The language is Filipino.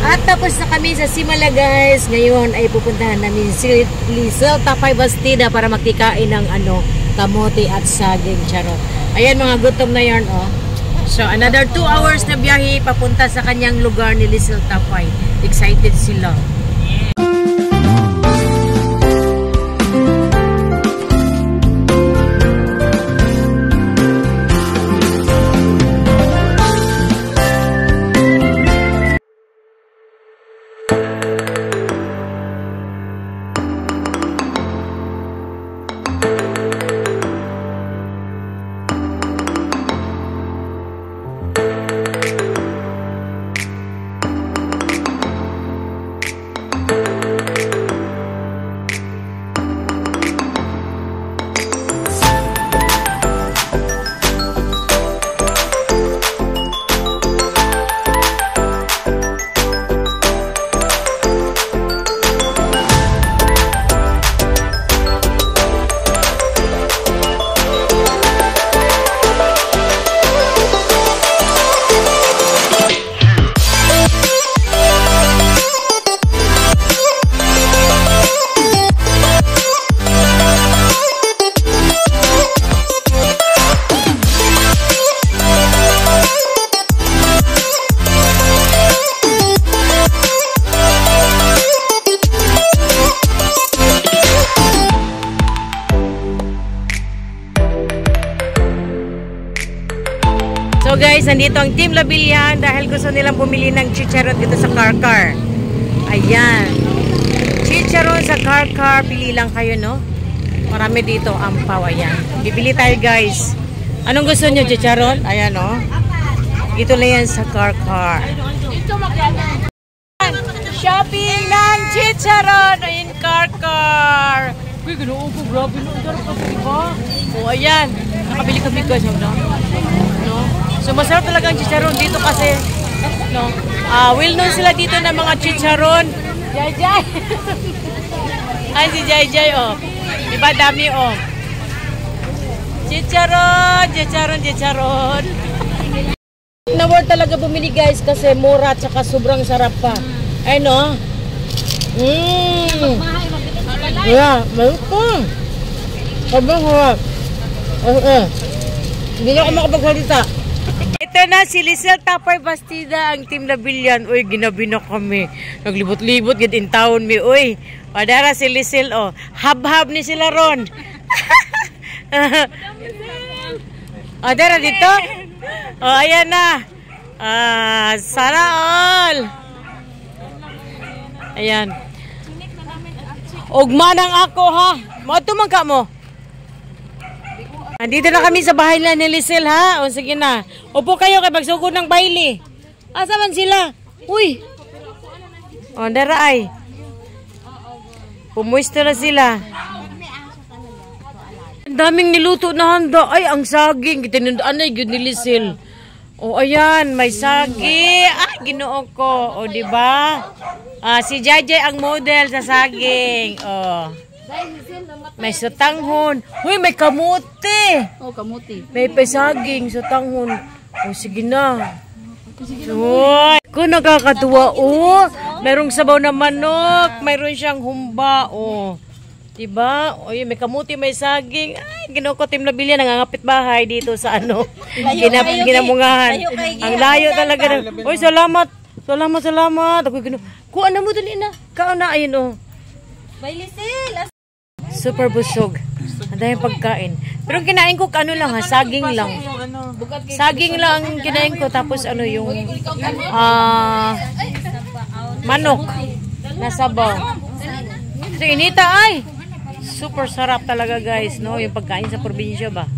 At tapos na kami sa Simala guys. Ngayon ay pupuntahan namin si Lizel Tapay Bastida para makikain ng kamote at saging, charot. Ayan, mga gutom na yarn, oh. So, another 2 hours na biyahe papunta sa kanyang lugar ni Lizel Tapay. Excited sila. So guys, nandito ang Team Labilyan dahil gusto nilang bumili ng chicharon dito sa Car-Car. Ayan. Chicharon sa Car-Car. Pili lang kayo, no? Marami dito. Ampaw, ayan. Bibili tayo guys. Anong gusto nyo, chicharon? Ayan, no? Dito lang yan sa Car-Car. Shopping ng chicharon in Car-Car. Uy, ganoon po. Grabe no. O, ayan. Nakabili kami guys. No? So masarap talaga ang chicharon dito kasi well known sila dito ng mga chicharon. Jai Jai. Ay si Jai Jai, oh. Diba dami, oh. Chicharon. Na-worth talaga bumili guys kasi mura at saka sobrang sarap pa. Ay no. Yeah, malutong. Sobrang harap. Hindi na ako makapagsalita. Ito na si Lizel Tapay Bastida, ang Team Labilyan. Uy, ginabi na kami. Naglibot-libot, in town mi. Uy, padara si Lizel, oh. Hab-hab ni sila ron. O, dara dito. O, ayan na. Sana all. Ayan. Ugmanang ako, ha. Matumang ka mo. Andito na kami sa bahay ni Lizel, ha? O, sige na. Upo kayo kay magsugod ng baile. Asa man sila? Uy! O, dara ay. Pumuisto na sila. Ang daming niluto na handa. Ay, ang saging. Tinundaan ay yun ni Lizel. O, ayan. May saging. Ay, ginoo ko. O, diba? Si Jai ang model sa saging. O. May sutanghon. Uy, may kamote. Oh, kamote. May pesaging, sutanghon. O, sige na. Uy, kung nakakatuwa, oh. Merong sabaw na manok. Mayroon siyang humba, oh. Diba? Uy, may kamote, may saging. Ay, ginoo ko, Team Labilyan, nangangapit bahay dito sa ginamungahan. Ang layo talaga. Uy, salamat. Ako ginoo. Kuha na mo dali na. Kauna, ayun, oh. Bye, Lizel. Super busog. Ang daming pagkain. Pero kinain ko lang ha, saging lang. Saging lang ang kinain ko tapos yung manok na sabaw. So inita ay super sarap talaga guys, no? Yung pagkain sa probinsya ba.